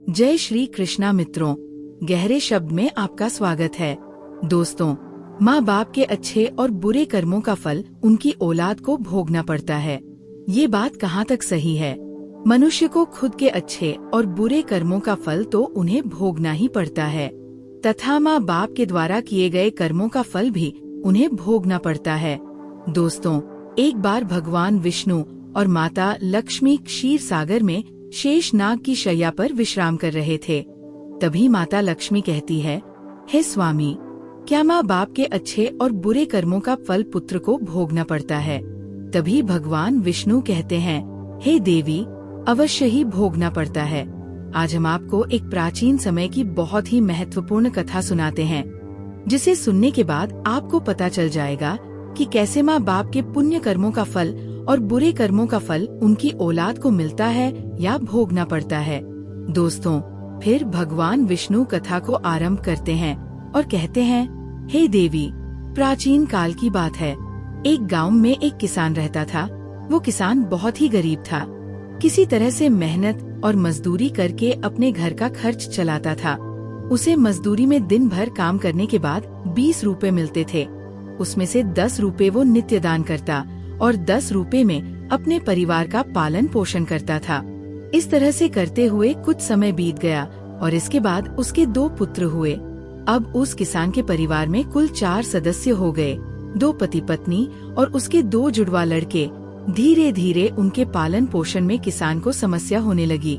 जय श्री कृष्णा मित्रों, गहरे शब्द में आपका स्वागत है। दोस्तों, माँ बाप के अच्छे और बुरे कर्मों का फल उनकी औलाद को भोगना पड़ता है। ये बात कहाँ तक सही है? मनुष्य को खुद के अच्छे और बुरे कर्मों का फल तो उन्हें भोगना ही पड़ता है, तथा माँ बाप के द्वारा किए गए कर्मों का फल भी उन्हें भोगना पड़ता है। दोस्तों, एक बार भगवान विष्णु और माता लक्ष्मी क्षीर सागर में शेष नाग की शैया पर विश्राम कर रहे थे। तभी माता लक्ष्मी कहती है, हे स्वामी, क्या माँ बाप के अच्छे और बुरे कर्मों का फल पुत्र को भोगना पड़ता है? तभी भगवान विष्णु कहते हैं, हे देवी, अवश्य ही भोगना पड़ता है। आज हम आपको एक प्राचीन समय की बहुत ही महत्वपूर्ण कथा सुनाते हैं, जिसे सुनने के बाद आपको पता चल जाएगा कि कैसे माँ बाप के पुण्य कर्मों का फल और बुरे कर्मों का फल उनकी औलाद को मिलता है या भोगना पड़ता है। दोस्तों, फिर भगवान विष्णु कथा को आरंभ करते हैं और कहते हैं, हे देवी, प्राचीन काल की बात है। एक गांव में एक किसान रहता था। वो किसान बहुत ही गरीब था। किसी तरह से मेहनत और मजदूरी करके अपने घर का खर्च चलाता था। उसे मजदूरी में दिन भर काम करने के बाद 20 रुपए मिलते थे। उसमें से 10 रुपए वो नित्य दान करता और 10 रुपए में अपने परिवार का पालन पोषण करता था। इस तरह से करते हुए कुछ समय बीत गया और इसके बाद उसके 2 पुत्र हुए। अब उस किसान के परिवार में कुल 4 सदस्य हो गए, 2 पति पत्नी और उसके 2 जुड़वा लड़के। धीरे धीरे उनके पालन पोषण में किसान को समस्या होने लगी,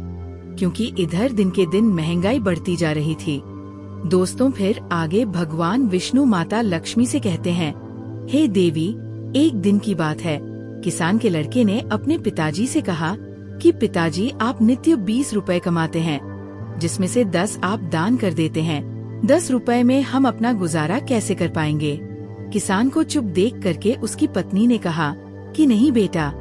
क्योंकि इधर दिन के दिन महंगाई बढ़ती जा रही थी। दोस्तों, फिर आगे भगवान विष्णु माता लक्ष्मी से कहते हैं, हे देवी, एक दिन की बात है। किसान के लड़के ने अपने पिताजी से कहा कि पिताजी, आप नित्य 20 रुपए कमाते हैं, जिसमें से 10 आप दान कर देते हैं। 10 रुपए में हम अपना गुजारा कैसे कर पाएंगे? किसान को चुप देख करके उसकी पत्नी ने कहा कि नहीं बेटा,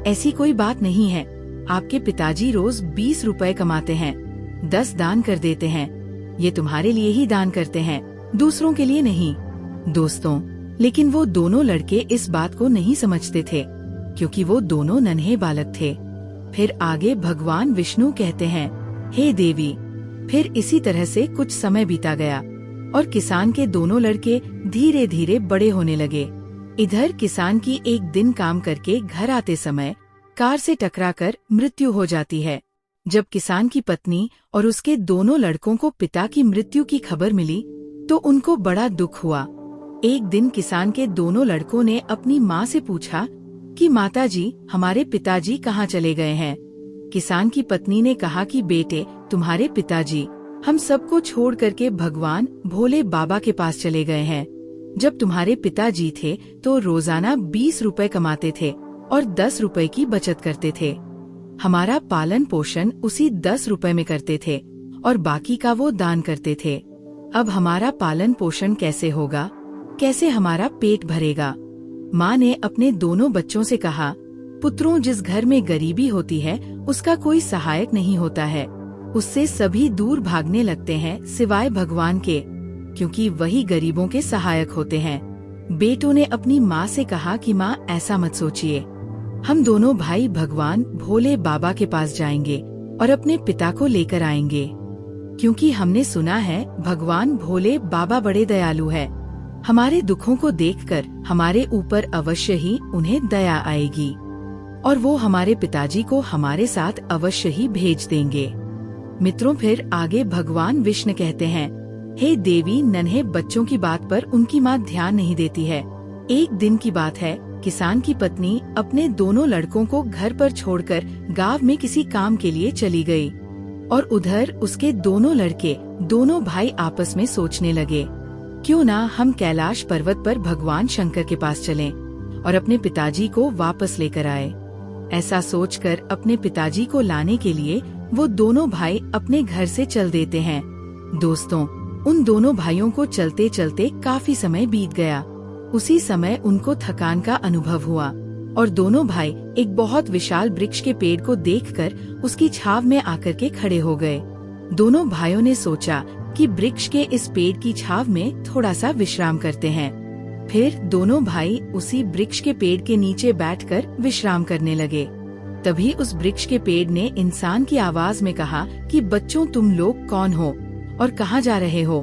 ऐसी कोई बात नहीं है। आपके पिताजी रोज 20 रुपए कमाते हैं, 10 दान कर देते हैं। ये तुम्हारे लिए ही दान करते हैं, दूसरों के लिए नहीं। दोस्तों, लेकिन वो दोनों लड़के इस बात को नहीं समझते थे, क्योंकि वो दोनों नन्हे बालक थे। फिर आगे भगवान विष्णु कहते हैं, हे देवी, फिर इसी तरह से कुछ समय बीता गया और किसान के दोनों लड़के धीरे धीरे बड़े होने लगे। इधर किसान की एक दिन काम करके घर आते समय कार से टकराकर मृत्यु हो जाती है। जब किसान की पत्नी और उसके दोनों लड़कों को पिता की मृत्यु की खबर मिली तो उनको बड़ा दुख हुआ। एक दिन किसान के दोनों लड़कों ने अपनी माँ से पूछा कि माताजी, हमारे पिताजी कहाँ चले गए हैं? किसान की पत्नी ने कहा कि बेटे, तुम्हारे पिताजी हम सबको छोड़ करके भगवान भोले बाबा के पास चले गए हैं। जब तुम्हारे पिताजी थे तो रोजाना 20 रुपए कमाते थे और 10 रुपए की बचत करते थे। हमारा पालन पोषण उसी 10 रुपए में करते थे और बाकी का वो दान करते थे। अब हमारा पालन पोषण कैसे होगा? कैसे हमारा पेट भरेगा? माँ ने अपने दोनों बच्चों से कहा, पुत्रों, जिस घर में गरीबी होती है उसका कोई सहायक नहीं होता है। उससे सभी दूर भागने लगते हैं सिवाय भगवान के, क्योंकि वही गरीबों के सहायक होते हैं। बेटों ने अपनी माँ से कहा कि माँ, ऐसा मत सोचिए, हम दोनों भाई भगवान भोले बाबा के पास जाएंगे और अपने पिता को लेकर आएंगे, क्योंकि हमने सुना है भगवान भोले बाबा बड़े दयालु है। हमारे दुखों को देखकर हमारे ऊपर अवश्य ही उन्हें दया आएगी और वो हमारे पिताजी को हमारे साथ अवश्य ही भेज देंगे। मित्रों, फिर आगे भगवान विष्णु कहते हैं, हे देवी, नन्हे बच्चों की बात पर उनकी माँ ध्यान नहीं देती है। एक दिन की बात है, किसान की पत्नी अपने दोनों लड़कों को घर पर छोड़कर गांव में किसी काम के लिए चली गई और उधर उसके दोनों लड़के, दोनों भाई आपस में सोचने लगे, क्यों ना हम कैलाश पर्वत पर भगवान शंकर के पास चलें और अपने पिताजी को वापस लेकर आए। ऐसा सोचकर अपने पिताजी को लाने के लिए वो दोनों भाई अपने घर से चल देते हैं। दोस्तों, उन दोनों भाइयों को चलते चलते काफी समय बीत गया। उसी समय उनको थकान का अनुभव हुआ और दोनों भाई एक बहुत विशाल वृक्ष के पेड़ को देखकर उसकी छाव में आकर के खड़े हो गए। दोनों भाइयों ने सोचा कि वृक्ष के इस पेड़ की छाव में थोड़ा सा विश्राम करते हैं। फिर दोनों भाई उसी वृक्ष के पेड़ के नीचे बैठकर विश्राम करने लगे। तभी उस वृक्ष के पेड़ ने इंसान की आवाज में कहा कि बच्चों, तुम लोग कौन हो और कहाँ जा रहे हो?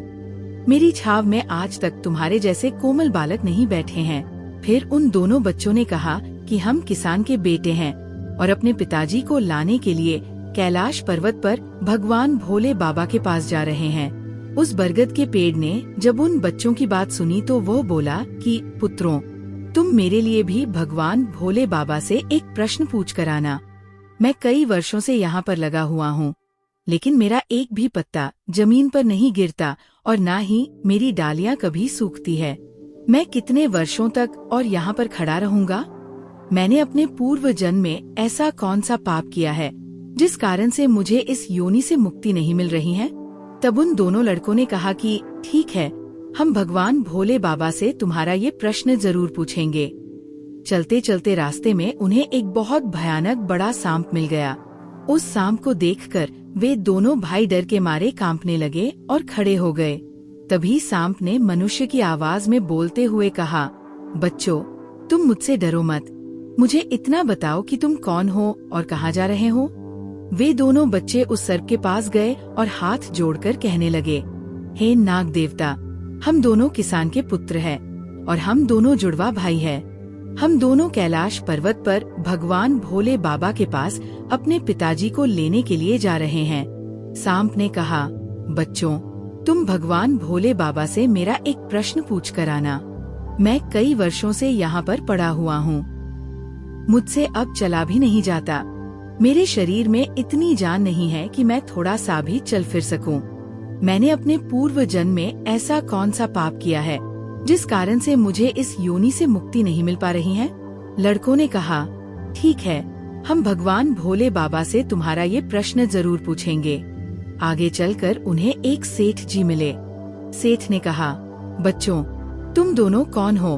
मेरी छाव में आज तक तुम्हारे जैसे कोमल बालक नहीं बैठे हैं। फिर उन दोनों बच्चों ने कहा कि हम किसान के बेटे हैं और अपने पिताजी को लाने के लिए कैलाश पर्वत पर भगवान भोले बाबा के पास जा रहे हैं। उस बरगद के पेड़ ने जब उन बच्चों की बात सुनी तो वो बोला कि पुत्रों, तुम मेरे लिए भी भगवान भोले बाबा से एक प्रश्न पूछ कर आना। मैं कई वर्षों से यहाँ पर लगा हुआ हूँ, लेकिन मेरा एक भी पत्ता जमीन पर नहीं गिरता और न ही मेरी डालियाँ कभी सूखती है। मैं कितने वर्षों तक और यहाँ पर खड़ा रहूंगा? मैंने अपने पूर्व जन्म में ऐसा कौन सा पाप किया है जिस कारण से मुझे इस योनि से मुक्ति नहीं मिल रही है? तब उन दोनों लड़कों ने कहा कि ठीक है, हम भगवान भोले बाबा से तुम्हारा ये प्रश्न जरूर पूछेंगे। चलते चलते रास्ते में उन्हें एक बहुत भयानक बड़ा सांप मिल गया। उस सांप को देखकर वे दोनों भाई डर के मारे कांपने लगे और खड़े हो गए। तभी सांप ने मनुष्य की आवाज में बोलते हुए कहा, बच्चों, तुम मुझसे डरो मत। मुझे इतना बताओ कि तुम कौन हो और कहाँ जा रहे हो? वे दोनों बच्चे उस सर्प के पास गए और हाथ जोड़कर कहने लगे, हे नाग देवता, हम दोनों किसान के पुत्र हैं और हम दोनों जुड़वा भाई हैं। हम दोनों कैलाश पर्वत पर भगवान भोले बाबा के पास अपने पिताजी को लेने के लिए जा रहे हैं। सांप ने कहा, बच्चों, तुम भगवान भोले बाबा से मेरा एक प्रश्न पूछ कर आना। मैं कई वर्षों से यहाँ पर पड़ा हुआ हूँ। मुझसे अब चला भी नहीं जाता। मेरे शरीर में इतनी जान नहीं है कि मैं थोड़ा सा भी चल फिर सकूं। मैंने अपने पूर्व जन्म में ऐसा कौन सा पाप किया है जिस कारण से मुझे इस योनि से मुक्ति नहीं मिल पा रही है? लड़कों ने कहा, ठीक है, हम भगवान भोले बाबा से तुम्हारा ये प्रश्न जरूर पूछेंगे। आगे चलकर उन्हें एक सेठ जी मिले। सेठ ने कहा, बच्चों, तुम दोनों कौन हो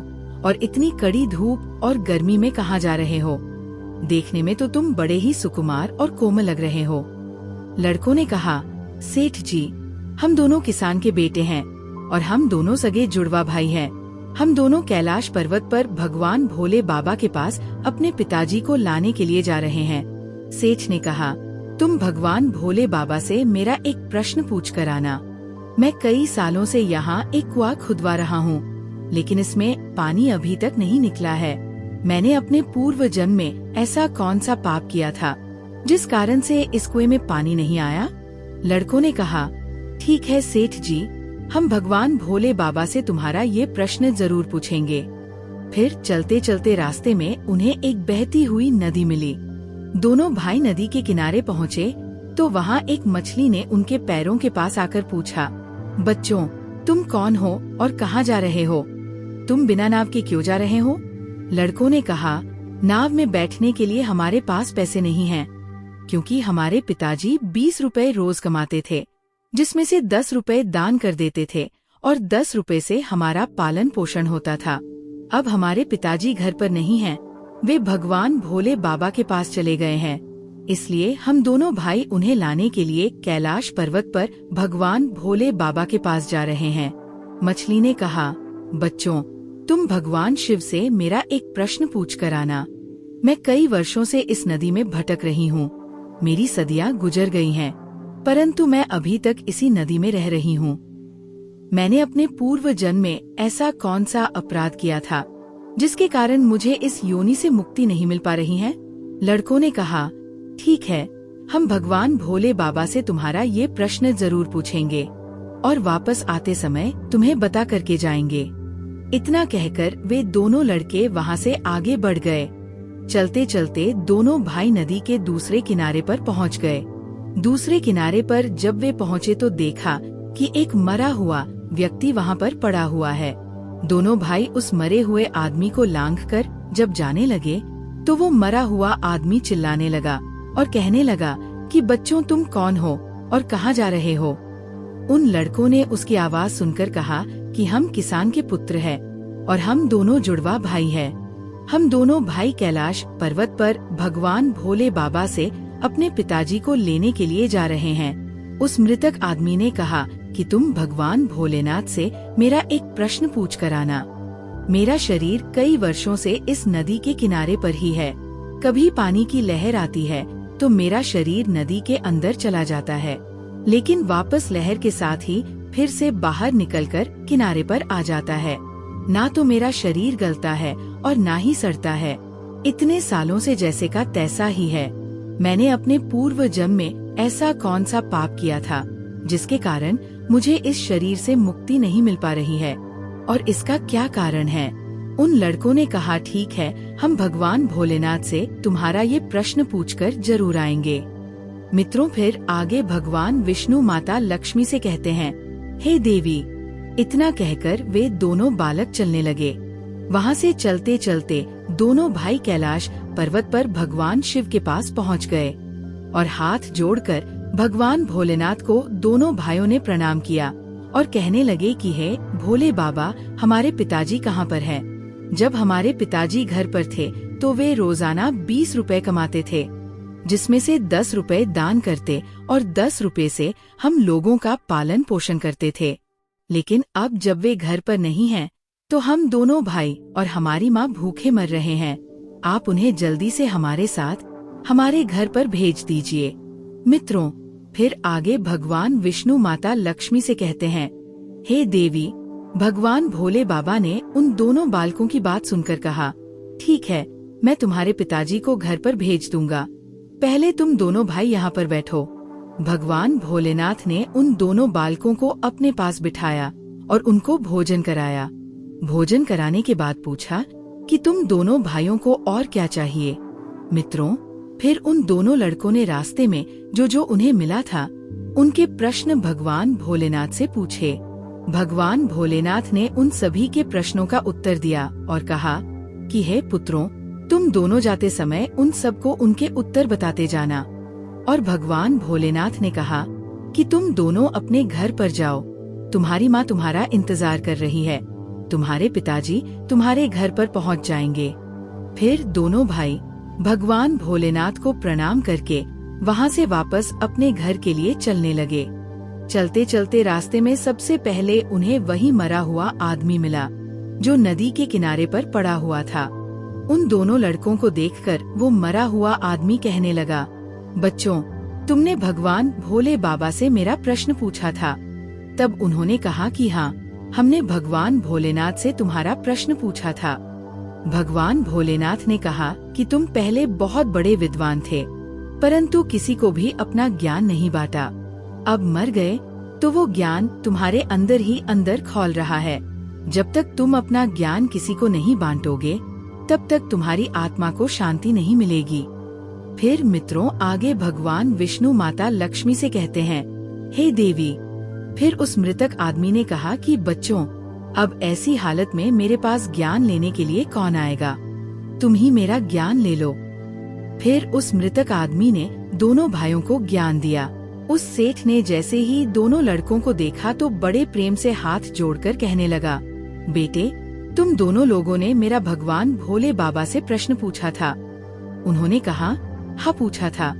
और इतनी कड़ी धूप और गर्मी में कहाँ जा रहे हो? देखने में तो तुम बड़े ही सुकुमार और कोमल लग रहे हो। लड़कों ने कहा, सेठ जी, हम दोनों किसान के बेटे हैं और हम दोनों सगे जुड़वा भाई हैं। हम दोनों कैलाश पर्वत पर भगवान भोले बाबा के पास अपने पिताजी को लाने के लिए जा रहे हैं। सेठ ने कहा, तुम भगवान भोले बाबा से मेरा एक प्रश्न पूछ कर आना। मैं कई सालों से यहाँ एक कुआं खुदवा रहा हूँ, लेकिन इसमें पानी अभी तक नहीं निकला है। मैंने अपने पूर्व जन्म में ऐसा कौन सा पाप किया था जिस कारण से इस कुएं में पानी नहीं आया? लड़कों ने कहा, ठीक है सेठ जी, हम भगवान भोले बाबा से तुम्हारा ये प्रश्न जरूर पूछेंगे। फिर चलते चलते रास्ते में उन्हें एक बहती हुई नदी मिली। दोनों भाई नदी के किनारे पहुँचे तो वहाँ एक मछली ने उनके पैरों के पास आकर पूछा, बच्चों, तुम कौन हो और कहाँ जा रहे हो? तुम बिना नाव के क्यों जा रहे हो? लड़कों ने कहा, नाव में बैठने के लिए हमारे पास पैसे नहीं हैं, क्योंकि हमारे पिताजी 20 रुपए रोज कमाते थे, जिसमें से 10 रुपए दान कर देते थे और 10 रुपए से हमारा पालन पोषण होता था। अब हमारे पिताजी घर पर नहीं हैं, वे भगवान भोले बाबा के पास चले गए हैं। इसलिए हम दोनों भाई उन्हें लाने के लिए कैलाश पर्वत पर भगवान भोले बाबा के पास जा रहे हैं। मछली ने कहा, बच्चों, तुम भगवान शिव से मेरा एक प्रश्न पूछ कर आना। मैं कई वर्षों से इस नदी में भटक रही हूँ। मेरी सदियाँ गुजर गई हैं, परंतु मैं अभी तक इसी नदी में रह रही हूँ। मैंने अपने पूर्व जन्म में ऐसा कौन सा अपराध किया था जिसके कारण मुझे इस योनि से मुक्ति नहीं मिल पा रही है? लड़कों ने कहा, ठीक है, हम भगवान भोले बाबा से तुम्हारा ये प्रश्न जरूर पूछेंगे और वापस आते समय तुम्हें बता करके जाएंगे। इतना कहकर वे दोनों लड़के वहाँ से आगे बढ़ गए। चलते चलते दोनों भाई नदी के दूसरे किनारे पर पहुँच गए। दूसरे किनारे पर जब वे पहुँचे तो देखा कि एक मरा हुआ व्यक्ति वहाँ पर पड़ा हुआ है। दोनों भाई उस मरे हुए आदमी को लांघकर जब जाने लगे तो वो मरा हुआ आदमी चिल्लाने लगा और कहने लगा कि बच्चों, तुम कौन हो और कहाँ जा रहे हो? उन लड़कों ने उसकी आवाज सुनकर कहा कि हम किसान के पुत्र हैं और हम दोनों जुड़वा भाई हैं। हम दोनों भाई कैलाश पर्वत पर भगवान भोले बाबा से अपने पिताजी को लेने के लिए जा रहे हैं। उस मृतक आदमी ने कहा कि तुम भगवान भोलेनाथ से मेरा एक प्रश्न पूछ कर आना। मेरा शरीर कई वर्षों से इस नदी के किनारे पर ही है। कभी पानी की लहर आती है तो मेरा शरीर नदी के अंदर चला जाता है, लेकिन वापस लहर के साथ ही फिर से बाहर निकलकर किनारे पर आ जाता है। ना तो मेरा शरीर गलता है और ना ही सड़ता है। इतने सालों से जैसे का तैसा ही है। मैंने अपने पूर्व जन्म में ऐसा कौन सा पाप किया था जिसके कारण मुझे इस शरीर से मुक्ति नहीं मिल पा रही है, और इसका क्या कारण है? उन लड़कों ने कहा, ठीक है, हम भगवान भोलेनाथ से तुम्हारा ये प्रश्न पूछकर जरूर आएंगे। मित्रों, फिर आगे भगवान विष्णु माता लक्ष्मी से कहते हैं, हे देवी। इतना कहकर वे दोनों बालक चलने लगे। वहाँ से चलते चलते दोनों भाई कैलाश पर्वत पर भगवान शिव के पास पहुँच गए और हाथ जोड़कर भगवान भोलेनाथ को दोनों भाइयों ने प्रणाम किया और कहने लगे कि हे भोले बाबा, हमारे पिताजी कहाँ पर हैं? जब हमारे पिताजी घर पर थे तो वे रोजाना 20 रुपए कमाते थे, जिसमें से 10 रुपए दान करते और 10 रुपए से हम लोगों का पालन पोषण करते थे। लेकिन अब जब वे घर पर नहीं हैं, तो हम दोनों भाई और हमारी माँ भूखे मर रहे हैं। आप उन्हें जल्दी से हमारे साथ हमारे घर पर भेज दीजिए। मित्रों, फिर आगे भगवान विष्णु माता लक्ष्मी से कहते हैं, हे देवी। भगवान भोले बाबा ने उन दोनों बालकों की बात सुनकर कहा, ठीक है, मैं तुम्हारे पिताजी को घर पर भेज दूंगा। पहले तुम दोनों भाई यहाँ पर बैठो। भगवान भोलेनाथ ने उन दोनों बालकों को अपने पास बिठाया और उनको भोजन कराया। भोजन कराने के बाद पूछा कि तुम दोनों भाइयों को और क्या चाहिए? मित्रों, फिर उन दोनों लड़कों ने रास्ते में जो उन्हें मिला था उनके प्रश्न भगवान भोलेनाथ से पूछे। भगवान भोलेनाथ ने उन सभी के प्रश्नों का उत्तर दिया और कहा कि हे पुत्रों, तुम दोनों जाते समय उन सबको उनके उत्तर बताते जाना। और भगवान भोलेनाथ ने कहा कि तुम दोनों अपने घर पर जाओ, तुम्हारी माँ तुम्हारा इंतजार कर रही है। तुम्हारे पिताजी तुम्हारे घर पर पहुँच जाएंगे। फिर दोनों भाई भगवान भोलेनाथ को प्रणाम करके वहाँ से वापस अपने घर के लिए चलने लगे। चलते चलते रास्ते में सबसे पहले उन्हें वही मरा हुआ आदमी मिला जो नदी के किनारे पर पड़ा हुआ था। उन दोनों लड़कों को देखकर वो मरा हुआ आदमी कहने लगा, बच्चों, तुमने भगवान भोले बाबा से मेरा प्रश्न पूछा था। तब उन्होंने कहा कि हाँ, हमने भगवान भोलेनाथ से तुम्हारा प्रश्न पूछा था। भगवान भोलेनाथ ने कहा कि तुम पहले बहुत बड़े विद्वान थे, परंतु किसी को भी अपना ज्ञान नहीं बांटा। अब मर गए तो वो ज्ञान तुम्हारे अंदर ही अंदर खौल रहा है। जब तक तुम अपना ज्ञान किसी को नहीं बांटोगे, तब तक तुम्हारी आत्मा को शांति नहीं मिलेगी। फिर मित्रों, आगे भगवान विष्णु माता लक्ष्मी से कहते हैं, हे देवी। फिर उस मृतक आदमी ने कहा कि बच्चों, अब ऐसी हालत में मेरे पास ज्ञान लेने के लिए कौन आएगा? तुम ही मेरा ज्ञान ले लो। फिर उस मृतक आदमी ने दोनों भाइयों को ज्ञान दिया। उस सेठ ने जैसे ही दोनों लड़कों को देखा तो बड़े प्रेम से हाथ जोड़कर कहने लगा, बेटे, तुम दोनों लोगों ने मेरा भगवान भोले बाबा से प्रश्न पूछा था। उन्होंने कहा, हाँ पूछा था।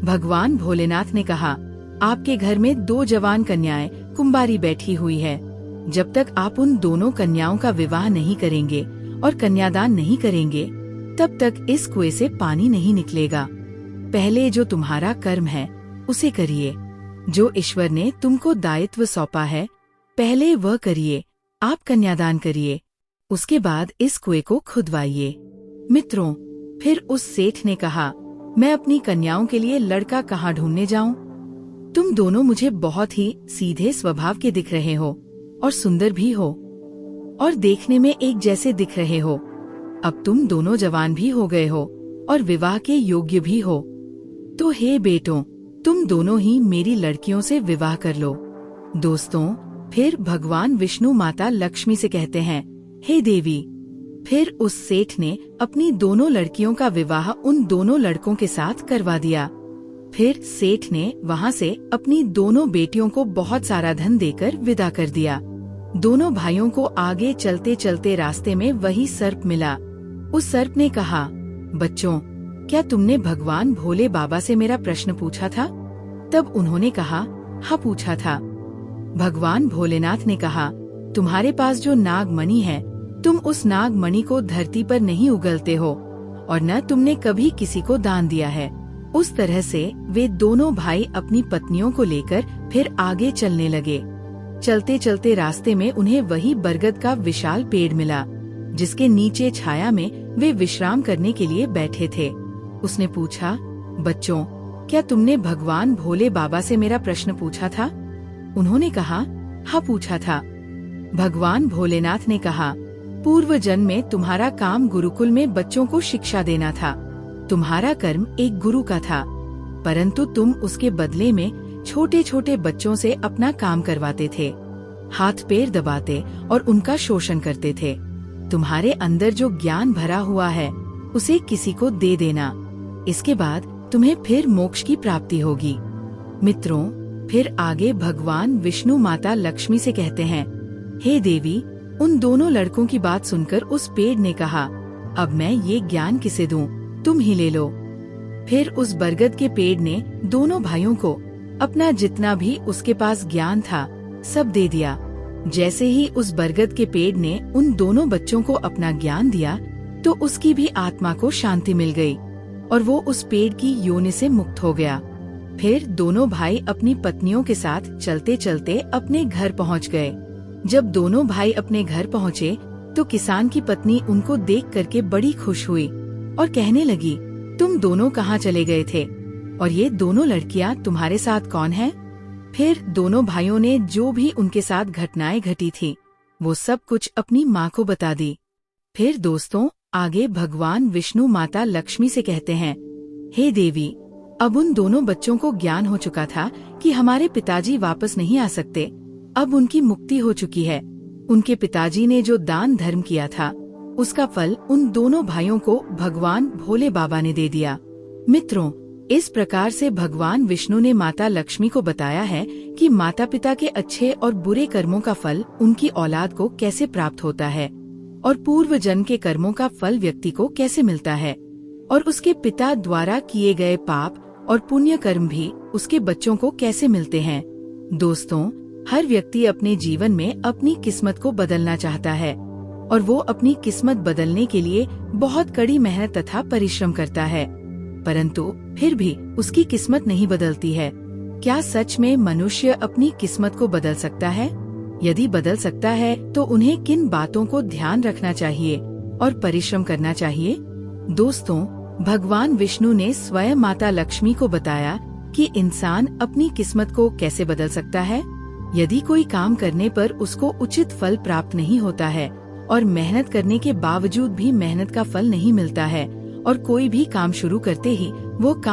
भगवान भोलेनाथ ने कहा, आपके घर में 2 जवान कन्याएं कुंवारी बैठी हुई है। जब तक आप उन दोनों कन्याओं का विवाह नहीं करेंगे और कन्यादान नहीं करेंगे, तब तक इस कुएं से पानी नहीं निकलेगा। पहले जो तुम्हारा कर्म है उसे करिए। जो ईश्वर ने तुमको दायित्व सौंपा है, पहले वह करिए। आप कन्यादान करिए, उसके बाद इस कुएं को खुदवाइए। मित्रों, फिर उस सेठ ने कहा, मैं अपनी कन्याओं के लिए लड़का कहाँ ढूंढने जाऊं? तुम दोनों मुझे बहुत ही सीधे स्वभाव के दिख रहे हो और सुंदर भी हो और देखने में एक जैसे दिख रहे हो। अब तुम दोनों जवान भी हो गए हो और विवाह के योग्य भी हो, तो हे बेटों, तुम दोनों ही मेरी लड़कियों से विवाह कर लो। दोस्तों, फिर भगवान विष्णु माता लक्ष्मी से कहते हैं, हे देवी। फिर उस सेठ ने अपनी दोनों लड़कियों का विवाह उन दोनों लड़कों के साथ करवा दिया। फिर सेठ ने वहाँ से अपनी दोनों बेटियों को बहुत सारा धन देकर विदा कर दिया। दोनों भाइयों को आगे चलते चलते रास्ते में वही सर्प मिला। उस सर्प ने कहा, बच्चों, क्या तुमने भगवान भोले बाबा से मेरा प्रश्न पूछा था? तब उन्होंने कहा, हाँ पूछा था। भगवान भोलेनाथ ने कहा, तुम्हारे पास जो नागमणि है, तुम उस नागमणि को धरती पर नहीं उगलते हो और न तुमने कभी किसी को दान दिया है। उस तरह से वे दोनों भाई अपनी पत्नियों को लेकर फिर आगे चलने लगे। चलते चलते रास्ते में उन्हें वही बरगद का विशाल पेड़ मिला, जिसके नीचे छाया में वे विश्राम करने के लिए बैठे थे। उसने पूछा, बच्चों, क्या तुमने भगवान भोले बाबा से मेरा प्रश्न पूछा था? उन्होंने कहा, हाँ पूछा था। भगवान भोलेनाथ ने कहा, पूर्व जन्म में तुम्हारा काम गुरुकुल में बच्चों को शिक्षा देना था। तुम्हारा कर्म एक गुरु का था, परंतु तुम उसके बदले में छोटे छोटे बच्चों से अपना काम करवाते थे, हाथ पैर दबाते और उनका शोषण करते थे। तुम्हारे अंदर जो ज्ञान भरा हुआ है उसे किसी को दे देना, इसके बाद तुम्हें फिर मोक्ष की प्राप्ति होगी। मित्रों, फिर आगे भगवान विष्णु माता लक्ष्मी से कहते हैं, हे देवी, उन दोनों लड़कों की बात सुनकर उस पेड़ ने कहा, अब मैं ये ज्ञान किसे दूं, तुम ही ले लो। फिर उस बरगद के पेड़ ने दोनों भाइयों को अपना जितना भी उसके पास ज्ञान था सब दे दिया। जैसे ही उस बरगद के पेड़ ने उन दोनों बच्चों को अपना ज्ञान दिया तो उसकी भी आत्मा को शांति मिल गई और वो उस पेड़ की योनि से मुक्त हो गया। फिर दोनों भाई अपनी पत्नियों के साथ चलते चलते अपने घर पहुंच गए। जब दोनों भाई अपने घर पहुंचे तो किसान की पत्नी उनको देख करके बड़ी खुश हुई और कहने लगी, तुम दोनों कहाँ चले गए थे और ये दोनों लड़कियां तुम्हारे साथ कौन है? फिर दोनों भाइयों ने जो भी उनके साथ घटनाएं घटी थी वो सब कुछ अपनी माँ को बता दी। फिर दोस्तों, आगे भगवान विष्णु माता लक्ष्मी से कहते हैं, हे देवी, अब उन दोनों बच्चों को ज्ञान हो चुका था कि हमारे पिताजी वापस नहीं आ सकते। अब उनकी मुक्ति हो चुकी है। उनके पिताजी ने जो दान धर्म किया था उसका फल उन दोनों भाइयों को भगवान भोले बाबा ने दे दिया। मित्रों, इस प्रकार से भगवान विष्णु ने माता लक्ष्मी को बताया है कि माता पिता के अच्छे और बुरे कर्मों का फल उनकी औलाद को कैसे प्राप्त होता है और पूर्व जन्म के कर्मों का फल व्यक्ति को कैसे मिलता है और उसके पिता द्वारा किए गए पाप और पुण्य कर्म भी उसके बच्चों को कैसे मिलते हैं। दोस्तों, हर व्यक्ति अपने जीवन में अपनी किस्मत को बदलना चाहता है और वो अपनी किस्मत बदलने के लिए बहुत कड़ी मेहनत तथा परिश्रम करता है, परंतु फिर भी उसकी किस्मत नहीं बदलती है। क्या सच में मनुष्य अपनी किस्मत को बदल सकता है? यदि बदल सकता है तो उन्हें किन बातों को ध्यान रखना चाहिए और परिश्रम करना चाहिए? दोस्तों, भगवान विष्णु ने स्वयं माता लक्ष्मी को बताया कि इंसान अपनी किस्मत को कैसे बदल सकता है। यदि कोई काम करने पर उसको उचित फल प्राप्त नहीं होता है और मेहनत करने के बावजूद भी मेहनत का फल नहीं मिलता है और कोई भी काम शुरू करते ही वो काम